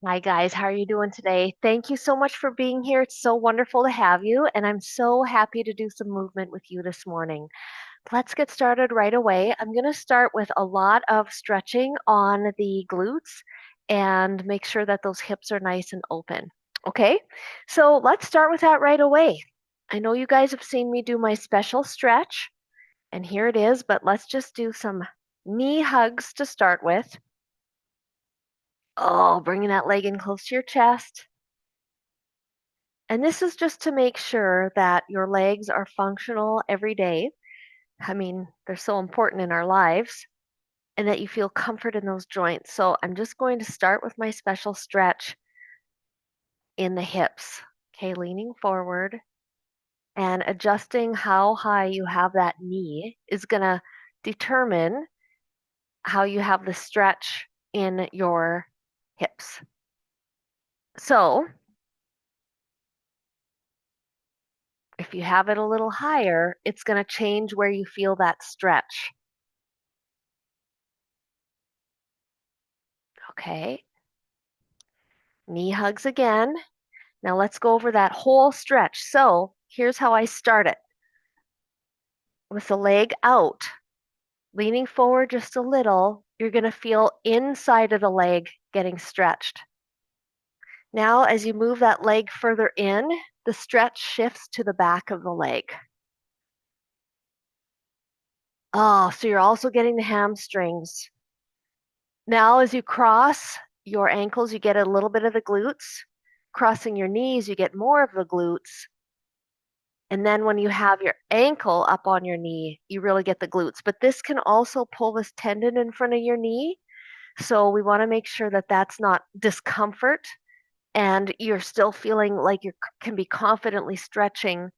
Hi guys, how are you doing today? Thank you so much for being here. It's so wonderful to have you, and I'm so happy to do some movement with you this morning. Let's get started right away. I'm going to start with a lot of stretching on the glutes and make sure that those hips are nice and open. Okay, so let's start with that right away. I know you guys have seen me do my special stretch, and here it is, but let's just do some knee hugs to start with. Oh, bringing that leg in close to your chest. And this is just to make sure that your legs are functional every day. I mean, they're so important in our lives, and that you feel comfort in those joints. So I'm just going to start with my special stretch in the hips. Okay, leaning forward and adjusting how high you have that knee is going to determine how you have the stretch in your hips. So if you have it a little higher, it's going to change where you feel that stretch. Okay, knee hugs again. Now let's go over that whole stretch. So here's how I start it. With the leg out, leaning forward just a little, you're going to feel inside of the leg getting stretched. Now, as you move that leg further in, the stretch shifts to the back of the leg. Oh, so you're also getting the hamstrings. Now, as you cross your ankles, you get a little bit of the glutes. Crossing your knees, you get more of the glutes. And then when you have your ankle up on your knee, you really get the glutes. But this can also pull this tendon in front of your knee. So we want to make sure that that's not discomfort and you're still feeling like you can be confidently stretching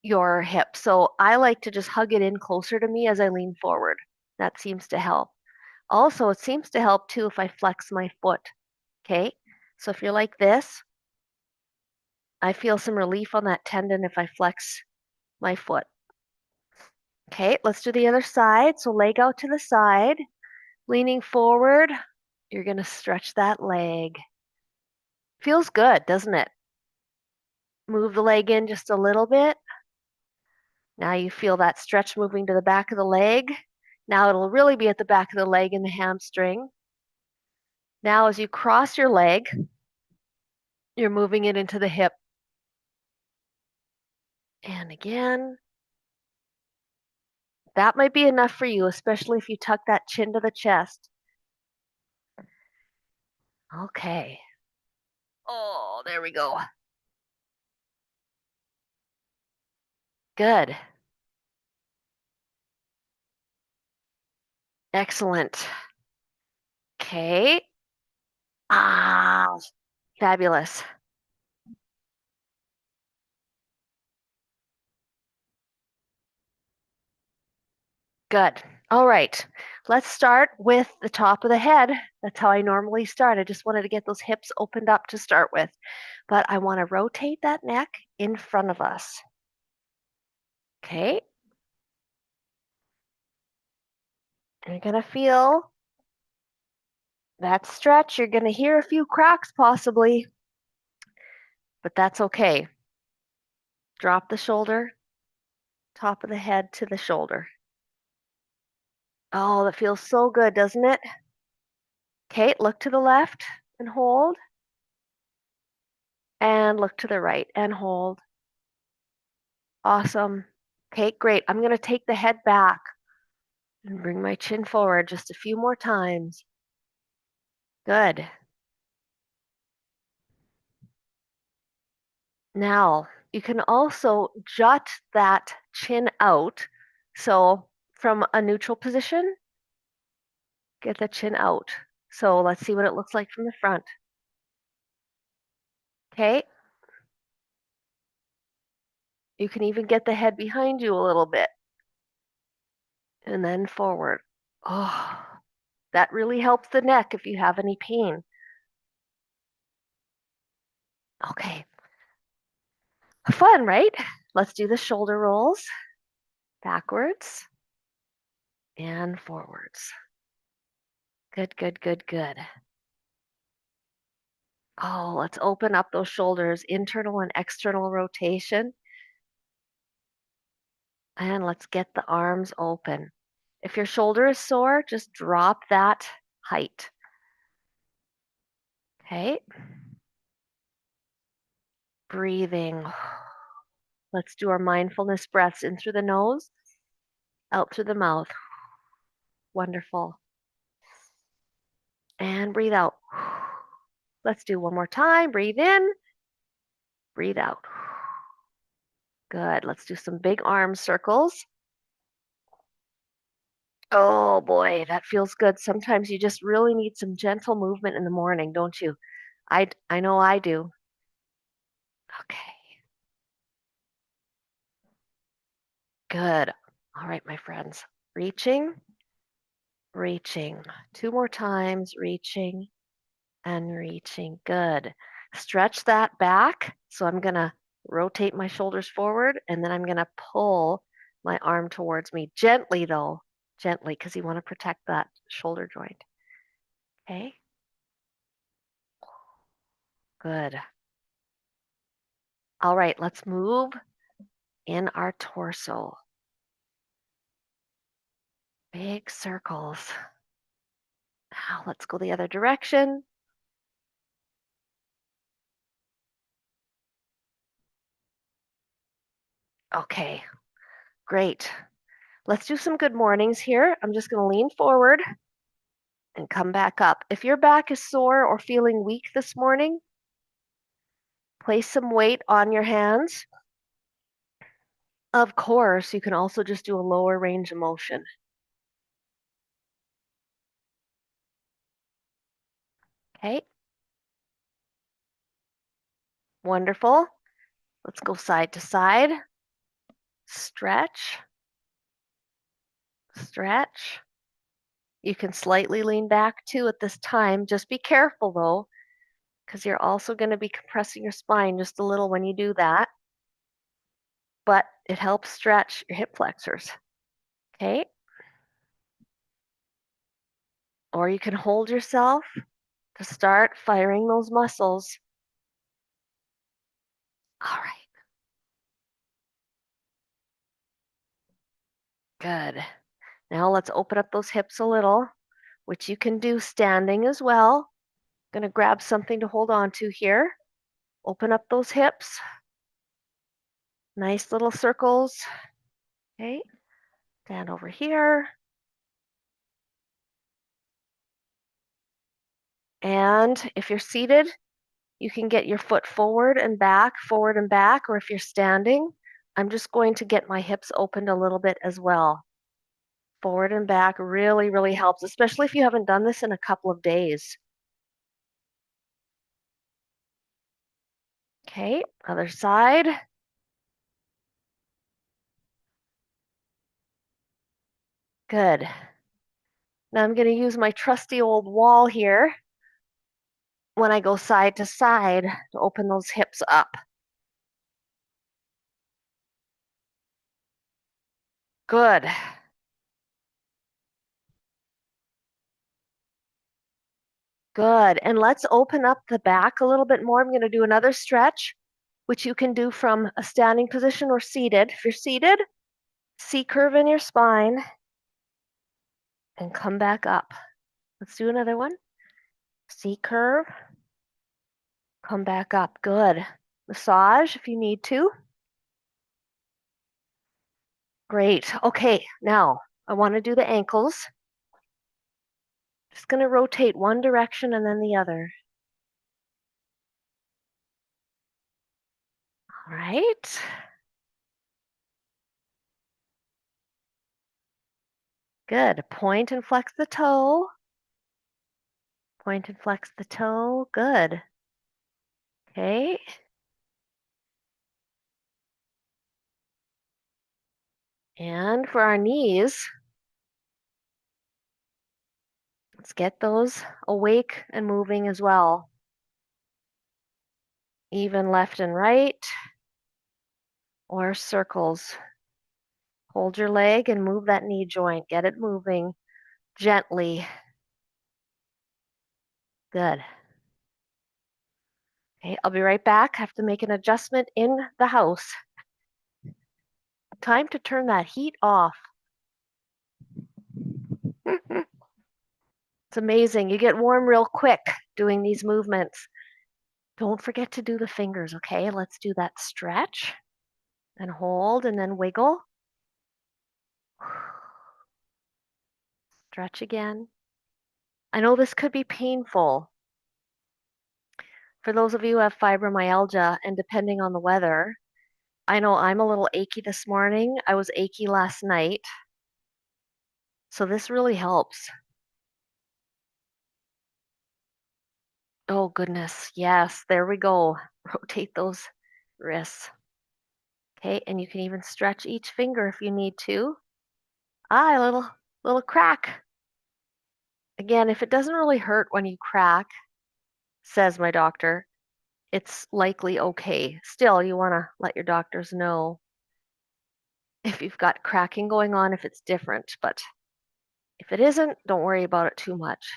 your hip. So I like to just hug it in closer to me as I lean forward. That seems to help. Also, it seems to help too if I flex my foot. Okay. So if you're like this, I feel some relief on that tendon if I flex my foot. Okay, let's do the other side. So leg out to the side, leaning forward. You're going to stretch that leg. Feels good, doesn't it? Move the leg in just a little bit. Now you feel that stretch moving to the back of the leg. Now it'll really be at the back of the leg and the hamstring. Now as you cross your leg, you're moving it into the hip. And again, that might be enough for you, especially if you tuck that chin to the chest. Okay. Oh, there we go. Good. Excellent. Okay. Ah, fabulous. Good. All right. Let's start with the top of the head. That's how I normally start. I just wanted to get those hips opened up to start with. But I want to rotate that neck in front of us. Okay. And you're going to feel that stretch. You're going to hear a few cracks possibly, but that's okay. Drop the shoulder, top of the head to the shoulder. Oh, that feels so good, doesn't it? Okay, look to the left and hold. And look to the right and hold. Awesome. Okay, great. I'm going to take the head back and bring my chin forward just a few more times. Good. Now, you can also jut that chin out. So from a neutral position, get the chin out. So let's see what it looks like from the front. Okay. You can even get the head behind you a little bit and then forward. Oh, that really helps the neck if you have any pain. Okay. Fun, right? Let's do the shoulder rolls backwards and forwards. Good, good, good, good. Oh, let's open up those shoulders, internal and external rotation. And let's get the arms open. If your shoulder is sore, just drop that height. Okay. Breathing. Let's do our mindfulness breaths in through the nose, out through the mouth. Wonderful. And breathe out. Let's do one more time. Breathe in, breathe out. Good. Let's do some big arm circles. Oh boy, that feels good. Sometimes you just really need some gentle movement in the morning, don't you? I know I do. Okay. Good. All right, my friends. Reaching, reaching. Two more times, reaching and reaching. Good. Stretch that back. So I'm going to rotate my shoulders forward and then I'm going to pull my arm towards me. Gently, though. Gently, because you want to protect that shoulder joint. Okay. Good. All right, let's move in our torso. Big circles. Now let's go the other direction. Okay, great. Let's do some good mornings here. I'm just going to lean forward and come back up. If your back is sore or feeling weak this morning, place some weight on your hands. Of course, you can also just do a lower range of motion. Okay, wonderful. Let's go side to side. Stretch, stretch. You can slightly lean back too at this time. Just be careful though, because you're also going to be compressing your spine just a little when you do that. But it helps stretch your hip flexors. Okay. Or you can hold yourself to start firing those muscles. All right. Good. Now let's open up those hips a little, which you can do standing as well. Going to grab something to hold on to here. Open up those hips. Nice little circles. Okay. Stand over here. And if you're seated, you can get your foot forward and back, or if you're standing, I'm just going to get my hips opened a little bit as well. Forward and back really, really helps, especially if you haven't done this in a couple of days. Okay, other side. Good. Now I'm going to use my trusty old wall here when I go side to side to open those hips up. Good. Good. And let's open up the back a little bit more. I'm going to do another stretch, which you can do from a standing position or seated. If you're seated, C curve in your spine and come back up. Let's do another one. C curve, come back up. Good. Massage if you need to. Great. Okay, now I want to do the ankles. Just going to rotate one direction and then the other. All right. Good. Point and flex the toe. Point and flex the toe. Good. Okay. And for our knees, let's get those awake and moving as well. Even left and right, or circles. Hold your leg and move that knee joint. Get it moving gently. Good. Okay, I'll be right back. I have to make an adjustment in the house. Time to turn that heat off. It's amazing. You get warm real quick doing these movements. Don't forget to do the fingers, okay? Let's do that stretch and hold and then wiggle. Stretch again. I know this could be painful. For those of you who have fibromyalgia and depending on the weather, I know I'm a little achy this morning. I was achy last night. So this really helps. Oh goodness. Yes, there we go. Rotate those wrists. Okay, and you can even stretch each finger if you need to. Ah, a little crack. Again, if it doesn't really hurt when you crack, says my doctor, it's likely okay. Still, you want to let your doctors know if you've got cracking going on, if it's different. But if it isn't, don't worry about it too much.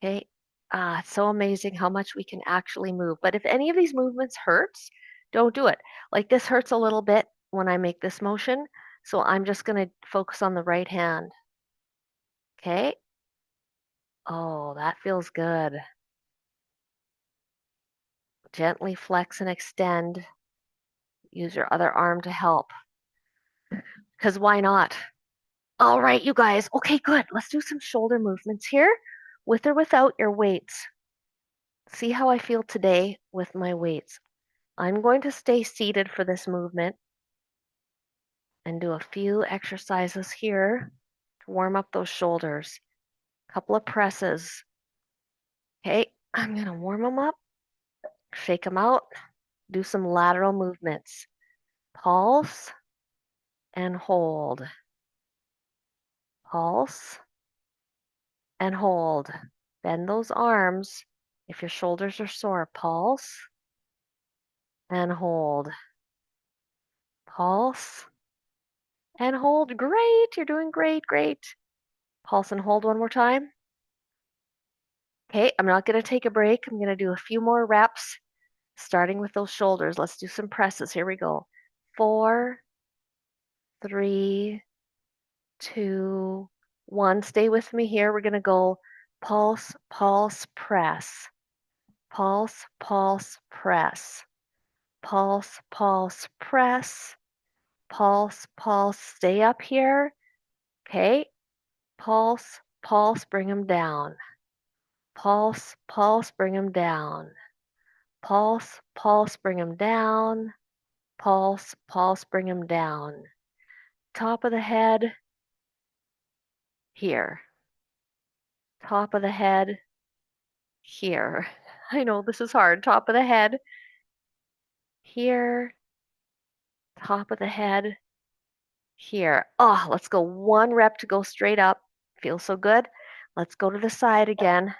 Okay. It's so amazing how much we can actually move. But if any of these movements hurts, don't do it. Like this hurts a little bit when I make this motion. So I'm just going to focus on the right hand. Okay. Oh, that feels good. Gently flex and extend. Use your other arm to help. Because why not? All right, you guys. Okay, good. Let's do some shoulder movements here with or without your weights. See how I feel today with my weights. I'm going to stay seated for this movement and do a few exercises here to warm up those shoulders. A couple of presses. Okay, I'm going to warm them up, shake them out, do some lateral movements. Pulse and hold. Pulse and hold. Bend those arms. If your shoulders are sore, pulse and hold. Pulse and hold. Great. You're doing great. Great. Pulse and hold one more time. Okay, I'm not going to take a break. I'm going to do a few more reps, starting with those shoulders. Let's do some presses. Here we go. 4, 3, 2, 1. Stay with me here. We're going to go pulse, pulse, press. Pulse, pulse, press. Pulse, pulse, press. Pulse, pulse, stay up here. Okay. Pulse, pulse, bring them down. Pulse, pulse, bring them down. Pulse, pulse, bring them down. Pulse, pulse, bring them down. Top of the head, here. Top of the head, here. I know this is hard. Top of the head, here. Top of the head, here. Oh, let's go 1 rep to go straight up. Feels so good. Let's go to the side again.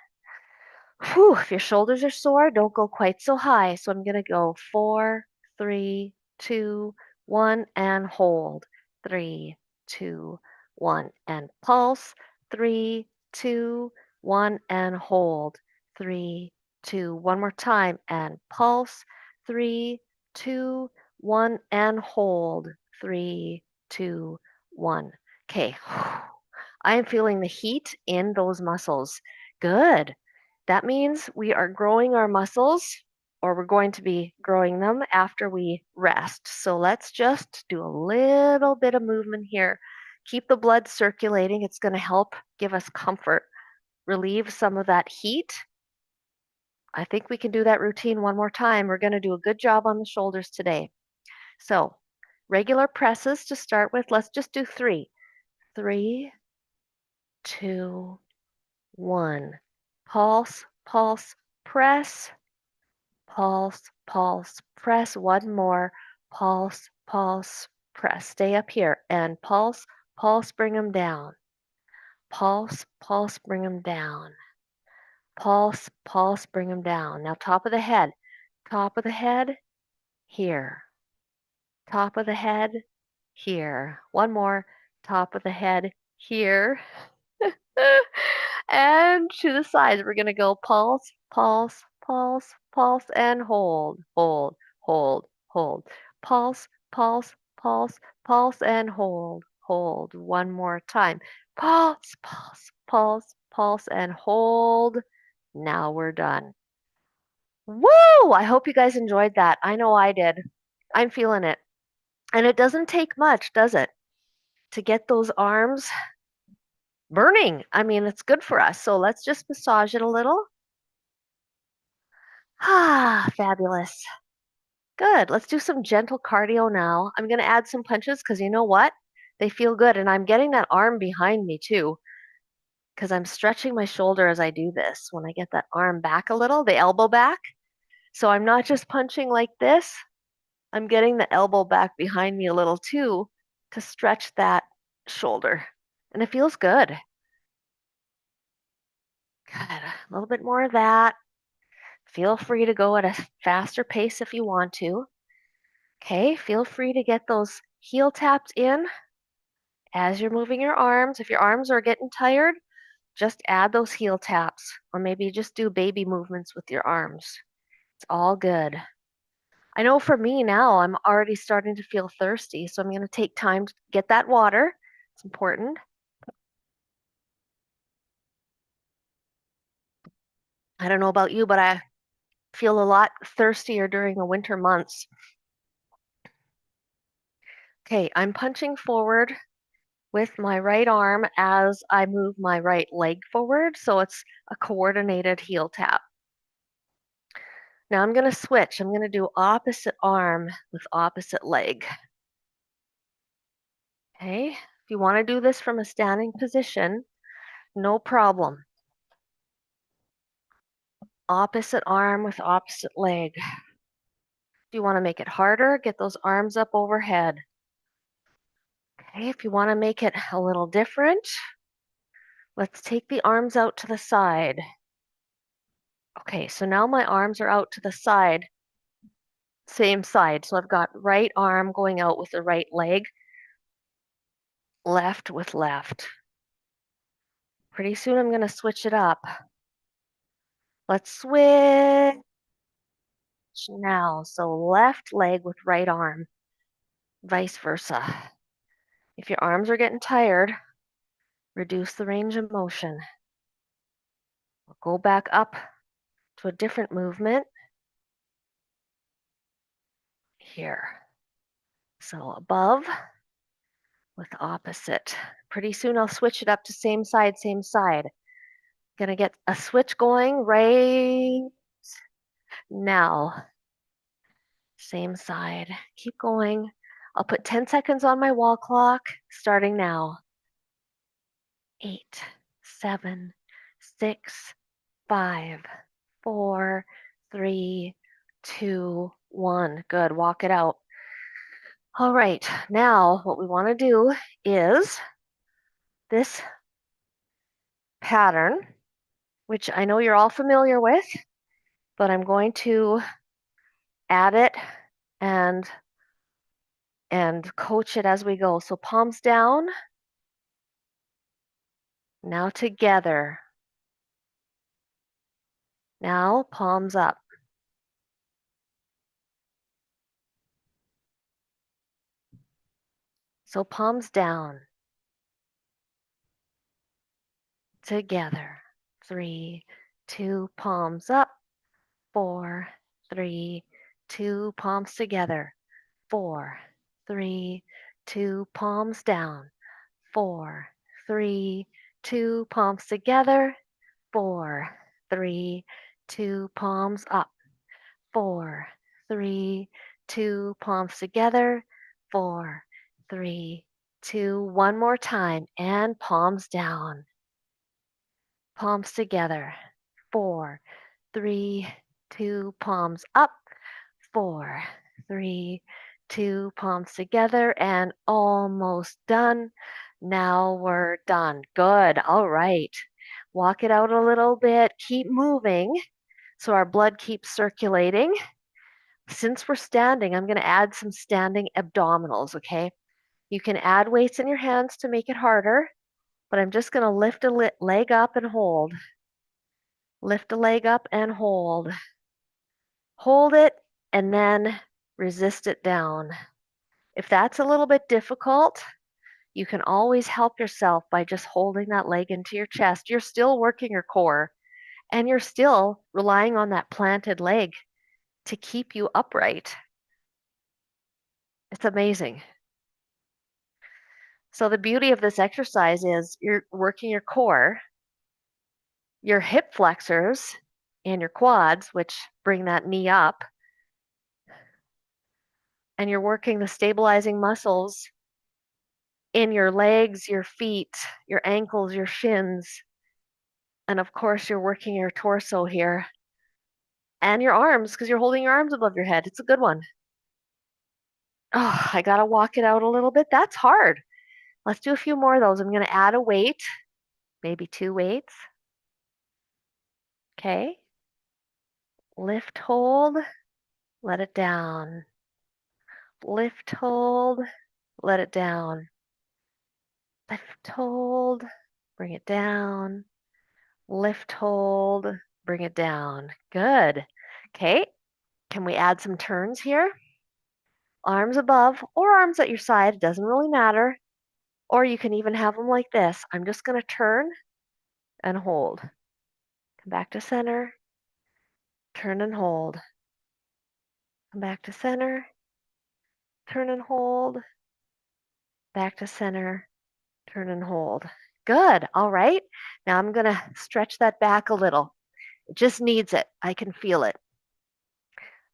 Whew, if your shoulders are sore, don't go quite so high. So I'm going to go 4, 3, 2, 1, and hold. 3, 2, 1, and pulse. 3, 2, 1, and hold. 3, 2, one more time, and pulse. 3, 2, 1, and hold. 3, 2, 1. Okay. I am feeling the heat in those muscles. Good. That means we are growing our muscles, or we're going to be growing them after we rest. So let's just do a little bit of movement here. Keep the blood circulating. It's going to help give us comfort, relieve some of that heat. I think we can do that routine one more time. We're going to do a good job on the shoulders today. So regular presses to start with. Let's just do 3. 3, 2, 1. Pulse, pulse, press. Pulse, pulse, press. 1 more. Pulse, pulse, press. Stay up here. And pulse, pulse, bring them down. Pulse, pulse, bring them down. Pulse, pulse, bring them down. Now top of the head. Top of the head, here. Top of the head, here. 1 more. Top of the head, here. And to the sides, we're going to go pulse, pulse, pulse, pulse, and hold, hold, hold, hold. Pulse, pulse, pulse, pulse, and hold, hold. One more time. Pulse, pulse, pulse, pulse, and hold. Now we're done. Woo! I hope you guys enjoyed that. I know I did. I'm feeling it. And it doesn't take much, does it, to get those arms burning? I mean, it's good for us. So let's just massage it a little. Ah, fabulous. Good. Let's do some gentle cardio now. I'm going to add some punches because you know what? They feel good. And I'm getting that arm behind me too because I'm stretching my shoulder as I do this. When I get that arm back a little, the elbow back. So I'm not just punching like this. I'm getting the elbow back behind me a little too to stretch that shoulder. And it feels good. Good. A little bit more of that. Feel free to go at a faster pace if you want to. Okay, feel free to get those heel taps in as you're moving your arms. If your arms are getting tired, just add those heel taps, or maybe just do baby movements with your arms. It's all good. I know for me now, I'm already starting to feel thirsty, so I'm going to take time to get that water. It's important. I don't know about you, but I feel a lot thirstier during the winter months. Okay, I'm punching forward with my right arm as I move my right leg forward, so it's a coordinated heel tap. Now I'm going to switch. I'm going to do opposite arm with opposite leg. Okay, if you want to do this from a standing position, no problem. Opposite arm with opposite leg. If you want to make it harder, get those arms up overhead. Okay, if you want to make it a little different, let's take the arms out to the side. Okay, so now my arms are out to the side, same side. So I've got right arm going out with the right leg, left with left. Pretty soon I'm going to switch it up. Let's switch now. So left leg with right arm, vice versa. If your arms are getting tired, reduce the range of motion. We'll go back up to a different movement here. So above with opposite. Pretty soon I'll switch it up to same side, same side. Gonna get a switch going right now. Same side. Keep going. I'll put 10 seconds on my wall clock, starting now. 8, 7, 6, 5, 4, 3, 2, 1. Good. Walk it out. All right. Now, what we want to do is this pattern, which I know you're all familiar with, but I'm going to add it and coach it as we go. So palms down, now together. Now palms up. So palms down, together. 3, 2, palms up. 4, 3, 2, palms together. 4, 3, 2, palms down. 4, 3, 2, palms together. 4, 3, 2, palms up. 4, 3, 2, palms together. 4, 3, 2, one more time, and palms down. Palms together. 4, 3, 2, palms up. 4, 3, 2, palms together, and almost done. Now we're done. Good. All right. Walk it out a little bit. Keep moving so our blood keeps circulating. Since we're standing, I'm going to add some standing abdominals, okay? You can add weights in your hands to make it harder, but I'm just going to lift a leg up and hold. Lift a leg up and hold. Hold it and then resist it down. If that's a little bit difficult, you can always help yourself by just holding that leg into your chest. You're still working your core and you're still relying on that planted leg to keep you upright. It's amazing. So, the beauty of this exercise is you're working your core, your hip flexors, and your quads, which bring that knee up, and you're working the stabilizing muscles in your legs, your feet, your ankles, your shins, and of course, you're working your torso here and your arms because you're holding your arms above your head. It's a good one. Oh, I got to walk it out a little bit. That's hard. Let's do a few more of those. I'm going to add a weight, maybe 2 weights. Okay. Lift, hold, let it down. Lift, hold, let it down. Lift, hold, bring it down. Lift, hold, bring it down. Good. Okay. Can we add some turns here? Arms above or arms at your side, it doesn't really matter. Or you can even have them like this. I'm just going to turn and hold. Come back to center, turn and hold. Come back to center, turn and hold. Back to center, turn and hold. Good. All right. Now I'm going to stretch that back a little. It just needs it. I can feel it.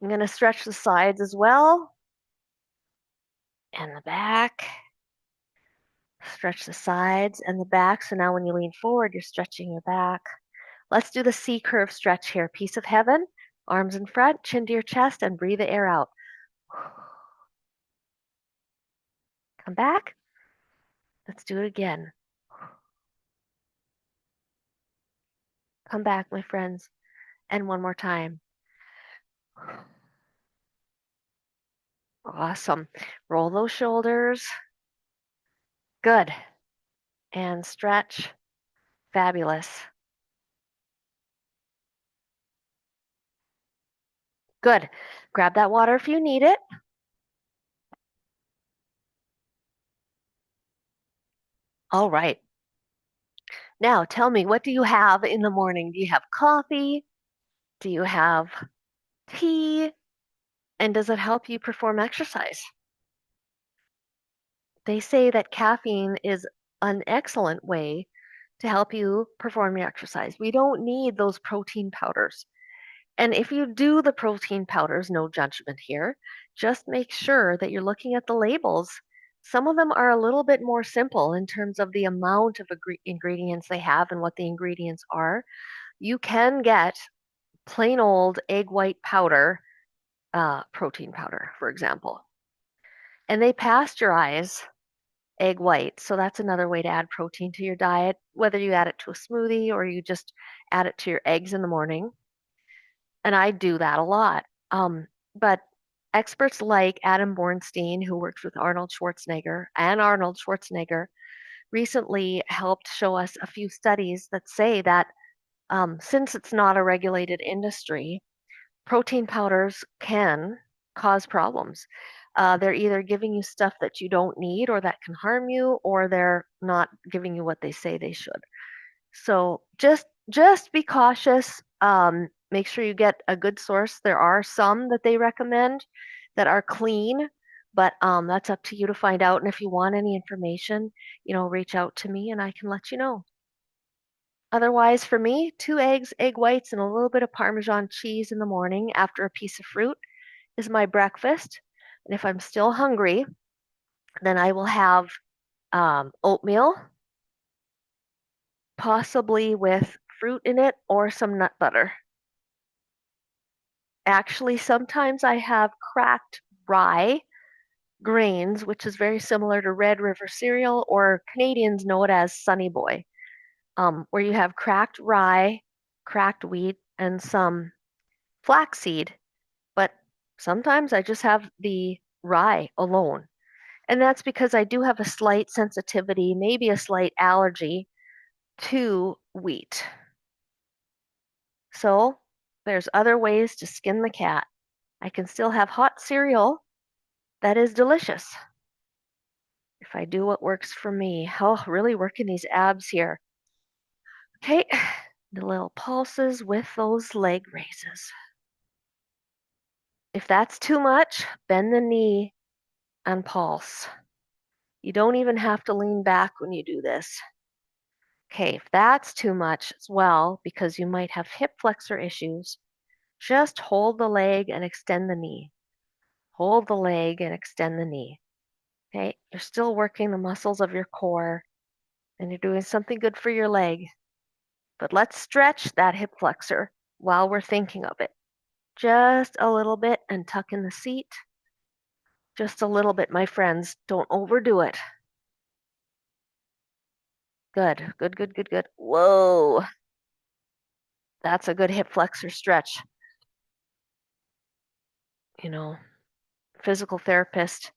I'm going to stretch the sides as well and the back. Stretch the sides and the back. So now when you lean forward, you're stretching your back. Let's do the C curve stretch here. Piece of heaven, arms in front, chin to your chest, and breathe the air out. Come back. Let's do it again. Come back, my friends. And one more time. Awesome. Roll those shoulders. Good. And stretch. Fabulous. Good. Grab that water if you need it. All right. Now tell me, what do you have in the morning? Do you have coffee? Do you have tea? And does it help you perform exercise? They say that caffeine is an excellent way to help you perform your exercise. We don't need those protein powders. And if you do the protein powders, no judgment here, just make sure that you're looking at the labels. Some of them are a little bit more simple in terms of the amount of ingredients they have and what the ingredients are. You can get plain old egg white powder, protein powder, for example, and they pasteurize egg white. So that's another way to add protein to your diet, whether you add it to a smoothie or you just add it to your eggs in the morning. And I do that a lot. But experts like Adam Bornstein, who works with Arnold Schwarzenegger, recently helped show us a few studies that say that since it's not a regulated industry, protein powders can cause problems. They're either giving you stuff that you don't need or that can harm you, or they're not giving you what they say they should. So just be cautious. Make sure you get a good source. There are some that they recommend that are clean, but that's up to you to find out. And if you want any information, reach out to me and I can let you know. Otherwise, for me, 2 eggs, egg whites, and a little bit of Parmesan cheese in the morning after a piece of fruit is my breakfast. And if I'm still hungry, then I will have oatmeal, possibly with fruit in it or some nut butter. Actually, sometimes I have cracked rye grains, which is very similar to Red River cereal, or Canadians know it as Sunny Boy, where you have cracked rye, cracked wheat, and some flaxseed. But sometimes I just have the rye alone. And that's because I do have a slight sensitivity, maybe a slight allergy to wheat. So there's other ways to skin the cat. I can still have hot cereal that is delicious if I do what works for me. Oh, really working these abs here. Okay, the little pulses with those leg raises. If that's too much, bend the knee and pulse. You don't even have to lean back when you do this. Okay, if that's too much as well, because you might have hip flexor issues, just hold the leg and extend the knee. Hold the leg and extend the knee. Okay, you're still working the muscles of your core and you're doing something good for your leg. But let's stretch that hip flexor while we're thinking of it. Just a little bit and tuck in the seat. Just a little bit, my friends. Don't overdo it. Good, good, good, good, good. Whoa. That's a good hip flexor stretch. You know, physical therapist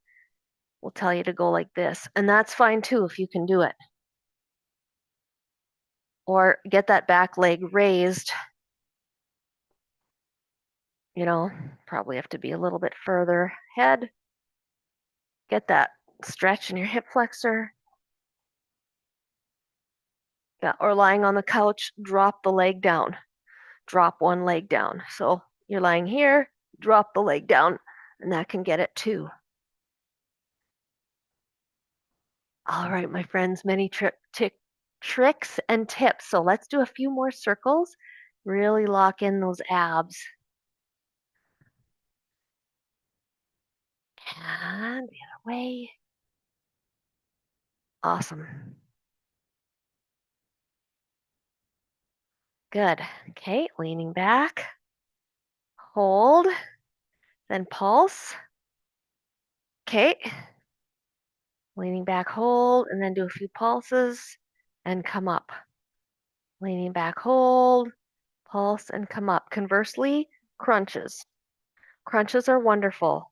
will tell you to go like this. And that's fine too if you can do it. Or get that back leg raised. You know, probably have to be a little bit further ahead. Get that stretch in your hip flexor. Yeah, or lying on the couch, drop the leg down. Drop one leg down. So you're lying here, drop the leg down, and that can get it too. All right, my friends, many tricks and tips. So let's do a few more circles. Really lock in those abs. And the other way. Awesome. Good. Okay, leaning back. Hold. Then pulse. Okay. Leaning back, hold, and then do a few pulses and come up. Leaning back, hold, pulse, and come up. Conversely, crunches. Crunches are wonderful.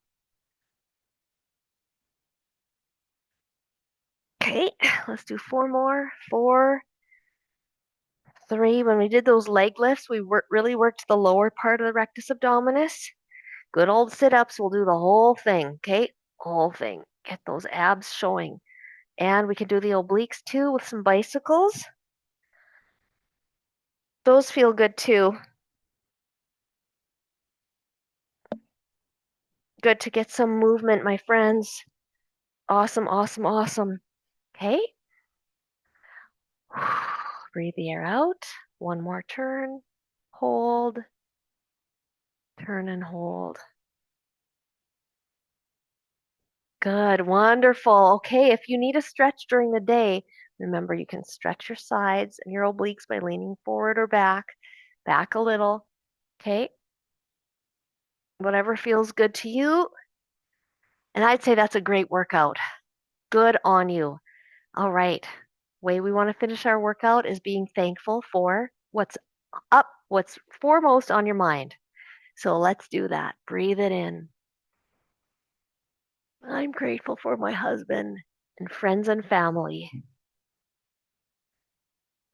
Okay, let's do 4 more. 4, 3. When we did those leg lifts, we really worked the lower part of the rectus abdominis. Good old sit-ups. We'll do the whole thing, okay? Whole thing. Get those abs showing. And we can do the obliques too with some bicycles. Those feel good too. Good to get some movement, my friends. Awesome, awesome, awesome. Okay. Breathe the air out. One more turn. Hold. Turn and hold. Good, wonderful. Okay, if you need a stretch during the day, remember you can stretch your sides and your obliques by leaning forward or back a little. Okay, whatever feels good to you. And I'd say that's a great workout. Good on you. All right, way we want to finish our workout is being thankful for what's foremost on your mind. So let's do that. Breathe it in. I'm grateful for my husband and friends and family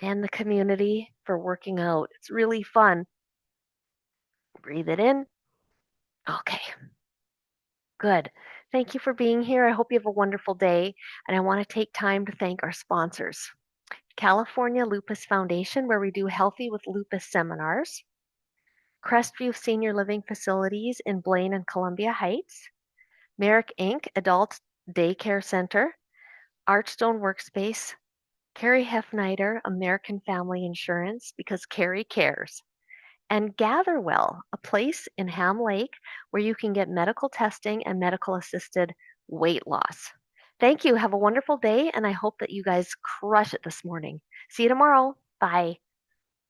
and the community for working out. It's really fun. Breathe it in. Okay, good. Thank you for being here. I hope you have a wonderful day. And I want to take time to thank our sponsors. California Lupus Foundation, where we do Healthy with Lupus seminars. Crestview Senior Living Facilities in Blaine and Columbia Heights. Merrick Inc. Adult Daycare Center. Archstone Workspace. Carrie Hefnider, American Family Insurance, because Carrie cares. And Gatherwell, a place in Ham Lake where you can get medical testing and medical assisted weight loss. Thank you. Have a wonderful day, and I hope that you guys crush it this morning. See you tomorrow. Bye.